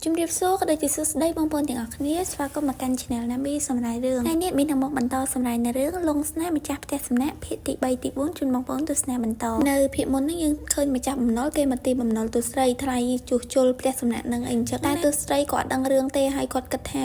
ជំរាបសួរក៏ដូចជាសួស្តីបងប្អូនទាំងអស់គ្នាស្វាគមន៍មកកាន់ Channel Nabi សម្រាប់រឿងថ្ងៃនេះមាននឹងមកបន្តសម្រាប់នៅរឿងលងស្នេហ៍ម្ចាស់ផ្ទះសំណាក់ភាគទី3ទី4ជូនបងប្អូនទស្សនាបន្តនៅភាគមុននេះយើងឃើញម្ចាស់បំណុលគេមកទីបំណុលទូស្រីថ្លៃជួសជុលផ្ទះសំណាក់នឹងអីអញ្ចឹងតែទូស្រីគាត់ដឹងរឿងទេហើយគាត់គិតថា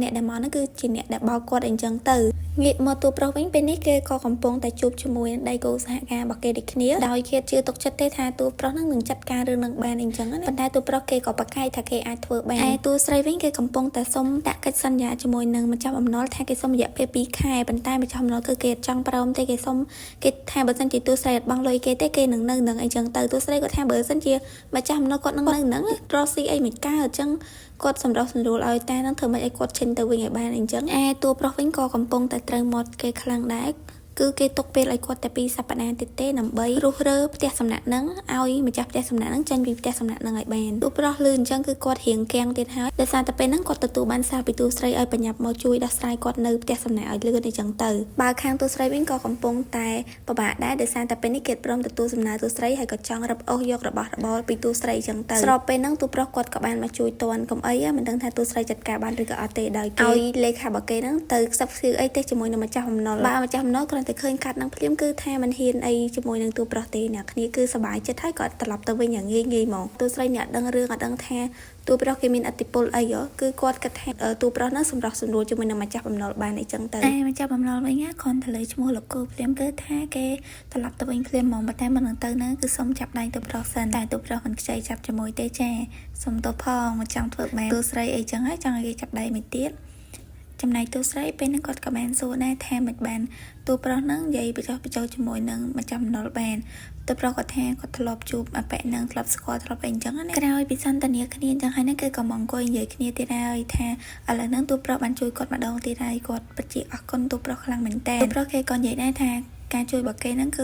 អ្នកដែលមកហ្នឹងគឺជាអ្នកដែលបោកគាត់អីអញ្ចឹងទៅងាកមកទូប្រុសវិញពេលនេះគេក៏កំពុងតែជួបជាមួយនឹងដៃគូសហការរបស់គេដូចគ្នាដោយគេជឿទុកចិត្តទេថាទូប្រុសហ្នឹងនឹងចាត់ការរឿងនឹងបានអីអញ្ចឹងប៉ុន្តែទូប្រុសគេក៏ប្រកែកថាគេអាចធ្វើបានឯទូស្រីវិញគេកំពុងតែសុំដាក់កិច្ចសន្យាជាមួយនឹងម្ចាស់បំណុលថាគេសុំរយៈពេល2ខែប៉ុន្តែម្ចាស់បំណុលគឺគេអត់ចង់ព្រមទេគេសុំគេថាបើសិនជាទូស្រីអត់បង់លុយគេទេគេនឹងនៅនឹងអីចឹងទៅទូស្រីគាត់ថាបើសិនជាម្ចាស់បំណុលគាត់នឹងនៅនឹងរកស៊ីអីមិនកើតអញ្ចឹងគាត់សម្រុះសម្រួលឲ្យតែនឹងធ្វើម៉េចឲ្យគាត់ឈិនទៅវិញឲ្យបានអញ្ចឹងតួប្រុសវិញក៏កំពុងតែត្រូវមាត់គេខ្លាំងដែរគឺគេទុកពេលឲ្យគាត់តែ2សប្តាហ៍ទៀតទេដើម្បីរុះរើផ្ទះសំណាក់ហ្នឹងឲ្យម្ចាស់ផ្ទះសំណាក់ហ្នឹងចេញពីផ្ទះសំណាក់ហ្នឹងឲ្យបានទូប្រុសលឺអញ្ចឹងគឺគាត់រៀងគាំងទៀតហើយដោយសារតែពេលហ្នឹងគាត់ទទួលបានសារពីទូស្រីឲ្យបញ្ញាប់មកជួយដោះស្រាយគាត់នៅផ្ទះសំណាក់ឲ្យលឿនអញ្ចឹងទៅបើខាងទូស្រីវិញក៏កំពុងតែពិបាកដែរដោយសារតែពេលនេះគេព្រមទទួលសំណើទូស្រីហើយក៏ចង់រឹបអូសយករបស់របរពីទូស្រីអញ្ចឹងទៅស្របពេលហ្នឹងទូប្រុសគាត់ក៏បានមកជួយតន់កុំអីមិនដឹងថាទូស្រីចាត់ការបានឬក៏អត់ទេដោយគេឲ្យលេខារបស់គេហ្នឹងទៅខ្សឹបខ្សៀវអីទេជាមួយនឹងម្ចាស់បំណុលបើម្ចាស់បំណុលគ្រាន់តែឃើញកាត់នឹងភ្លាមគឺថាมันហ៊ានអីជាមួយនឹងទូប្រុសទេអ្នកគ្នាគឺសប្បាយចិត្តហើយក៏ត្រឡប់ទៅវិញយ៉ាងងាយងាយមកទូស្រីអ្នកដឹងរឿងអត់ដឹងថាទូប្រុសគេមានអធិពលអីគឺគាត់គិតថាទូប្រុសហ្នឹងសម្រាប់សម្រួលជាមួយនឹងម្ចាស់បំណុលបានអីចឹងទៅម្ចាស់បំណុលវិញគាត់ទៅលើឈ្មោះលោកគូភ្លាមគឺថាគេត្រឡប់ទៅវិញភ្លាមមកតែមិននឹងទៅហ្នឹងគឺសុំចាប់ដៃទូប្រុសសិនតែទូប្រុសមិនខ្ចីចាប់ជាមួយទេចាសុំទោសផងមកចង់ធ្វើបែបទូស្រីអីចឹងហើយចង់ឲ្យគេចាប់ដៃមួយទៀតចំណែកទូស្រីពេលហ្នឹងគាត់ក៏បានសួរដែរថាមិនបានទូប្រុសហ្នឹងនិយាយបញ្ចុះជាមួយនឹងម្ចាស់បំណុលបានទូប្រុសគាត់ថាគាត់ធ្លាប់ជួបអាប៉ែហ្នឹងធ្លាប់ស្គាល់ធ្លាប់អីអញ្ចឹងណាក្រោយពីសន្ទនាគ្នាអញ្ចឹងហើយហ្នឹងគឺក៏មកអង្គុយនិយាយគ្នាទៀតហើយថាឥឡូវហ្នឹងទូប្រុសបានជួយគាត់ម្ដងទៀតហើយគាត់ពិតជាអរគុណទូប្រុសខ្លាំងមែនតើទូប្រុសគេក៏និយាយដែរថាការជួយរបស់គេហ្នឹងគឺ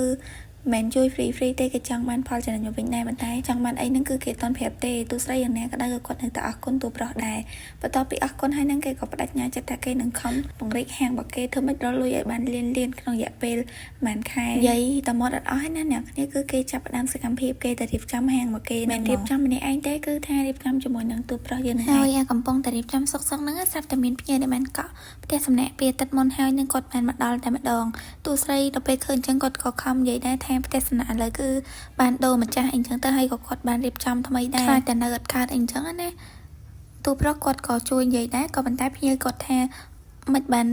មិនជួយ free ទេគេចង់បានផលចំណេញវិញដែរប៉ុន្តែចង់បានអីហ្នឹងគឺគេអត់ប្រាប់ទេទូស្រីយ៉ាងណាក៏ដោយគាត់នៅតែអរគុណទូប្រុសដែរបន្ទាប់ពីអរគុណហើយហ្នឹងគេក៏បដិញ្ញាចិត្តថាគេនឹងខំពង្រីកហាងរបស់គេធ្វើម៉េចរកលុយឲ្យបានលៀនក្នុងរយៈពេលប្រហែលខែនិយាយតែមកអត់អស់ហើយណាអ្នកគ្នាគឺគេចាប់ផ្ដើមសកម្មភាពគេទៅរៀបចំហាងរបស់គេមិនរៀបចំម្នាក់ឯងទេគឺថារៀបចំជាមួយនឹងទូប្រុសយើងហ្នឹងហើយកំពុងតែរៀបចំសុកហ្នឹងស្រាប់តែមានភ្ញៀវដែលបានកក់ផ្ទះសំណាក់ពីទឹកមុនហើយនឹងគាត់បានមកដល់តែម្ដងទូស្រីដល់ពេលឃើញអញ្ចឹងគាត់ក៏ខំនិយាយដែរថាផ្ទះសំណាក់ឥឡូវគឺបានដូរម្ចាស់អីចឹងទៅហើយក៏គាត់បានរៀបចំថ្មីដែរខ្លាចតែនៅអត់កើតអីចឹងណាទូប្រុសគាត់ក៏ជួយនិយាយដែរក៏ប៉ុន្តែភ្ញៀវគាត់ថាមិនបាន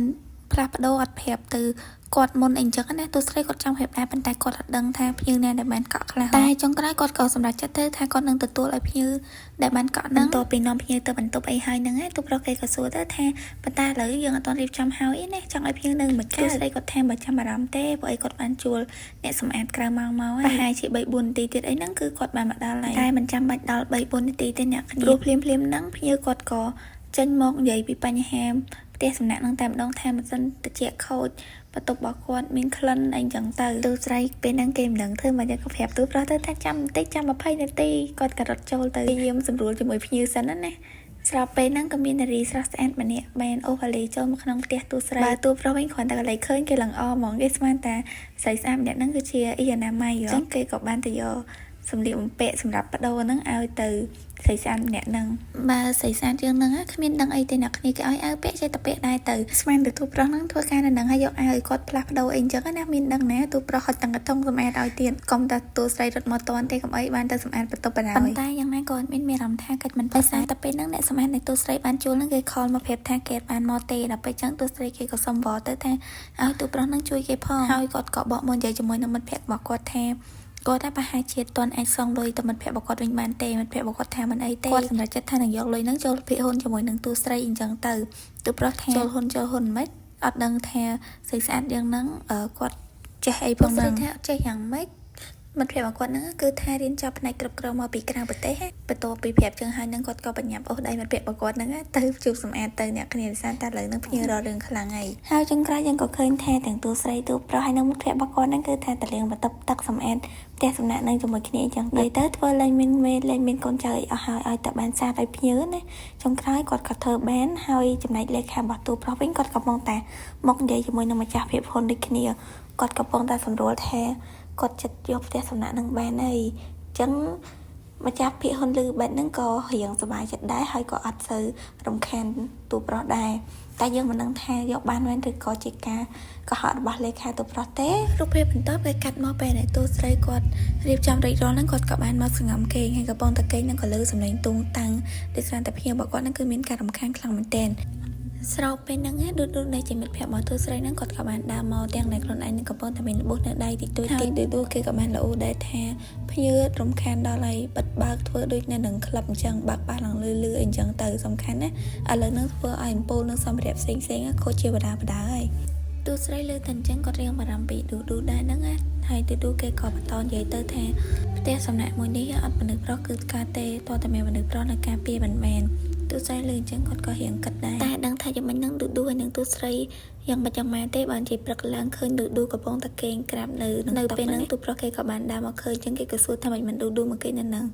ផ្លាស់ប្ដូរអត់ប្រាប់ទៅគាត់មុនអីចឹងណាទូស្រីគាត់ចង់ប្រាប់ដែរប៉ុន្តែគាត់អត់ដឹងថាភ្ញៀវណាដែលបានកក់ខ្លះតែចុងក្រោយគាត់ក៏សម្រេចចិត្តទៅថាគាត់នឹងទទួលឲ្យភ្ញៀវដែលបានកក់ហ្នឹងតពីនាំភ្ញៀវទៅបន្ទប់អីហើយហ្នឹងទូប្រុសគេក៏សួរទៅថាប៉ុន្តែឥឡូវយើងអត់ទាន់រៀបចំហើយណាចង់ឲ្យភ្ញៀវនៅមួយទូស្រីគាត់ថាបើចាំអារម្មណ៍ទេព្រោះអីគាត់បានជួលអ្នកសម្អាតក្រៅម៉ោងមកប្រហែលជា3-4នាទីទៀតអីហ្នឹងគឺគាត់បានមកដល់ហើយតែមិនចាំបាច់ដល់3-4នាទីទេអ្នកគ្នាព្រោះភ្លាមហ្នឹងភ្ញៀវគាត់ក៏ចេញមកនិយាយពីបញ្ហាផ្ទះសំណាក់ហ្នឹងតែម្ដងថាមិនសិនតិចខូចបន្ទប់របស់គាត់មានក្លិនអីចឹងទៅទូស្រីពេលហ្នឹងគេមិនដឹងធ្វើមកយកប្រាប់ទូប្រុសទៅថាចាំបន្តិចចាំ20នាទីគាត់ក៏រត់ចូលទៅយាមសម្រួលជាមួយភ្ញៀវសិនណាស្រាប់ពេលហ្នឹងក៏មាននារីស្រស់ស្អាតម្នាក់បានអូហាលីចូលមកក្នុងផ្ទះទូស្រីបើទូប្រុសវិញគ្រាន់តែកន្លែងឃើញគេឡើងអហ្មងគេស្មានតែស្រីស្អាតម្នាក់ហ្នឹងគឺជាអ៊ីយ៉ាណាម៉ៃអញ្ចឹងគេក៏បានទៅយកសម្លៀកបំពាក់សម្រាប់បដូរហ្នឹងឲ្យទៅស្រីស្អាតម្នាក់ហ្នឹងបើស្រីស្អាតយើងហ្នឹងគ្មានដឹងអីទេអ្នកគ្នាគេឲ្យអាវពាក់ចេះតែពាក់ដែរទៅស្មានទៅទូប្រុសហ្នឹងធ្វើការនៅហ្នឹងហើយយកអាវឲ្យគាត់ផ្លាស់ប្ដូរអីអញ្ចឹងណាមានដឹងណាទូប្រុសហត់ទាំងកធុងសម្អាតឲ្យទៀតកុំតែទូស្រីរត់មកតន់ទេកុំអីបានទៅសម្អាតបន្ទប់បណ្ដោយប៉ុន្តែយ៉ាងណាក៏មានអារម្មណ៍ថាកិច្ចមិនផ្សាយតែពេលហ្នឹងអ្នកសម្អាតនៃទូស្រីបានជួលហ្នឹងគេខលមកប្រាប់ថាគេបានមកទេដល់ពេលអញ្ចឹងទូស្រីគេក៏សុំវល់ទៅថាឲ្យទូប្រុសហ្នឹងជួយគេផងហើយគាត់ក៏បកមកនិយាយជាមួយនឹងមិត្តភក្តិរបស់គាត់ថាគាត់តែប្រហែលជាតន់អាចសងលុយទៅមិត្តភក្តិរបស់គាត់វិញបានទេមិត្តភក្តិរបស់គាត់ថាមិនអីទេគាត់សម្រេចចិត្តថានឹងយកលុយហ្នឹងចូលភាគហ៊ុនជាមួយនឹងទូស្រីអញ្ចឹងទៅទូប្រុសថាចូលហ៊ុនមិនអត់ដឹងថាស្រីស្អាតយ៉ាងហ្នឹងគាត់ចេះអីផងហ្នឹងថាអត់ចេះយ៉ាងម៉េចមិត្តភក្តិរបស់គាត់ហ្នឹងគឺថារៀនចប់ផ្នែកគ្រប់គ្រងមកពីក្រៅប្រទេសបន្ទាប់ពីប្រាប់ចឹងហើយហ្នឹងគាត់ក៏បញ្ញាប់អូសដៃមិត្តភក្តិរបស់គាត់ហ្នឹងទៅជួបសម្អាតទៅអ្នកគ្នាវិសាតែឥឡូវហ្នឹងភ្ញៀវរករឿងខ្លាំងហើយចុងក្រោយយើងក៏ឃើញថាទាំងទូស្រីទូប្រុសហើយនឹងមិត្តភក្តិរបស់គាត់ហ្នឹងគឺថាតលៀងបន្ទប់ទឹកសម្អាតផ្ទះសំណាក់នឹងជាមួយគ្នាអញ្ចឹងទៅធ្វើលេងមានមេលេងមានកូនចៅអីអស់ហើយឲ្យតែបានសាទឲ្យភ្ញៀវណាចុងក្រោយគាត់ក៏ធ្វើបានហើយចំណែកលេខារបស់ទូប្រុសវិញគាត់កំពុងតែមកនិយាយជាមួយនឹងម្ចាស់ភាពហ៊ុនដូចគ្នាគាត់កំពុងតែសម្រួលថាគាត់ចិត្តយកផ្ទះសំណាក់នឹងបានហើយអញ្ចឹង ម្ចាស់ភាគហ៊ុនលឺបែបហ្នឹងក៏រៀងសប្បាយចិត្តដែរហើយក៏អត់សូវរំខានទូប្រុសដែរតែយើងមិនដឹងថាយកបានមែនឬក៏ជាការកុហករបស់លេខាទូប្រុសទេរូបភាពបន្ទាប់គេកាត់មកពេលដែលទូស្រីគាត់រៀបចំរីករាល់ហ្នឹងគាត់ក៏បានមកសង្ងំគេងហើយកំពុងតែគេងហ្នឹងក៏លើសំឡេងទូងតាំងដូចស្រាប់តែភ្ញៀវរបស់គាត់ហ្នឹងគឺមានការរំខានខ្លាំងមែនទែនស្រោបពេលហ្នឹងដូចនៃជាមិត្តភក្តិរបស់ទូស្រីហ្នឹងគាត់ក៏បានដើរមកទាំងដែលខ្លួនឯងនឹងកំពុងតែមានរបួសនៅដៃតិចតួចហើយដូចគេក៏បានលោដែរថាភ្ញៀវរំខានដល់ហើយបិទបើកធ្វើដូចនៅនឹងក្លឹបអញ្ចឹងបើកបាសឡើងលឺអីអញ្ចឹងទៅសំខាន់ណាឥឡូវហ្នឹងធ្វើឲ្យអំពូលនឹងសម្ភារៈផ្សេងខូចជាបដាហើយទូស្រីលើតែអញ្ចឹងគាត់រៀងបារម្ភពីដែរហ្នឹងណាហើយគេក៏បន្តនិយាយទៅថាផ្ទះសំណាក់មួយនេះអត់មនុស្សប្រុសគឺកើតទេតើតែមានមនុស្សប្រុសនៅការពារមិនមែនទូស្រីលើអញ្ចឹងគាត់ក៏រៀងគិតដែរតែដឹងថាយ៉ាងម៉េចហ្នឹងហើយនឹងទូស្រីយ៉ាងមិនយ៉ាងម៉េចទេបានជាព្រឹកឡើងឃើញកំពុងតែគេងក្រាបនៅពេលហ្នឹងទូប្រុសគេក៏បានដើរមកឃើញអញ្ចឹងគេក៏សួរថាមិនមកគេនៅហ្នឹង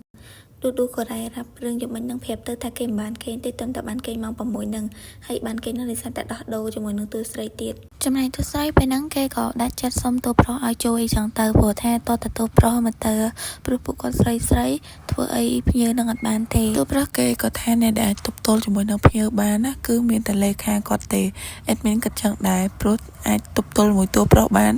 ក៏រ៉ៃរាប់រឿងយ៉ាងម៉េចហ្នឹងប្រាប់ទៅថាគេមិនបានគេងទេតែបានគេងម៉ោង6ហ្នឹងហើយបានគេងនៅដោយសារតែដោះដូរជាមួយនឹងទូស្រីទៀតចំណែកទូស្រីពេលហ្នឹងគេក៏ដាច់ចិត្តសុំទូប្រុសឲ្យជួយអីចឹងទៅព្រោះថាតើទូប្រុសមកទៅព្រោះពួកគាត់ស្រីធ្វើអីភ្ញៀវនឹងអត់បានទេទូប្រុសគេក៏ថាអ្នកដែលអាចទប់ទល់ជាមួយនឹងភ្ញៀវបានណាគឺមានតែលេខាគាត់ទេអេដមីនក៏ចឹងដែរព្រោះអាចទប់ទល់មួយទូប្រុសបាន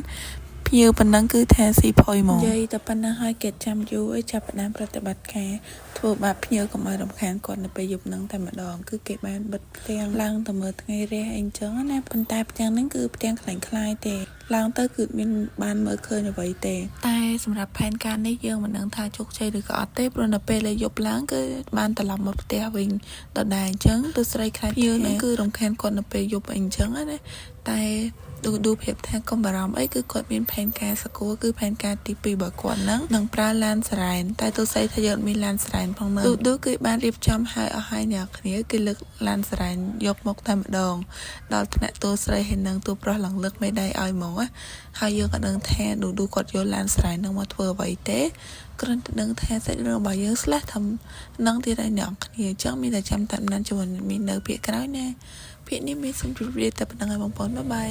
ភ្ញៀវប៉ុណ្ណឹងគឺថាស៊ីផុយហ្មងនិយាយតែប៉ុណ្ណឹងហើយគេចាំយូរឲ្យចាប់ផ្ដើមប្រតិបត្តិការធ្វើបាបភ្ញៀវកុំឲ្យរំខានគាត់នៅពេលយប់ហ្នឹងតែម្ដងគឺគេបានបិទផ្ទាំងឡើងទៅមើលថ្ងៃរះអីចឹងណាប៉ុន្តែផ្ទាំងហ្នឹងគឺផ្ទាំងខ្លាំងទេឡើងទៅគឺមានបានមើលឃើញអ្វីទេតែសម្រាប់ផែនការនេះយើងមិនដឹងថាជោគជ័យឬក៏អត់ទេព្រោះនៅពេលយប់ឡើងគឺបានត្រឡប់មកផ្ទះវិញដដែលអញ្ចឹងទូស្រីខ្លាចភ្ញៀវហ្នឹងគឺរំខានគាត់នៅពេលយប់អីអញ្ចឹងណាតែទូភាពថាកុំបារម្ភអីគឺគាត់មានផែនការសកលគឺផែនការទី2របស់គាត់ហ្នឹងនឹងប្រើឡានសារ៉ែនតែទូស្រីថាយើងមានឡានសារ៉ែនផងមើលគឺបានរៀបចំឲ្យអស់ហើយអ្នកគ្នាគឺលើកឡានសារ៉ែនយកមកតែម្ដងដល់ថ្នាក់ទូស្រីហើយនឹងទូប្រុសឡើងលើកមេដៃឲ្យហ្មងហើយយើងក៏ដឹងថាគាត់យកឡានសារ៉ែនហ្នឹងមកធ្វើអ្វីទេគ្រាន់តែដឹងថាសាច់រឿងរបស់យើងស្លេះថានឹងទៀតឲ្យអ្នកគ្នាអញ្ចឹងមានតែចាំតាមដានជាមួយមាននៅភាគក្រោយណាភាគនេះមានសូមជម្រាបតែប៉ុណ្្នឹងហើយបងប្អូនបាយ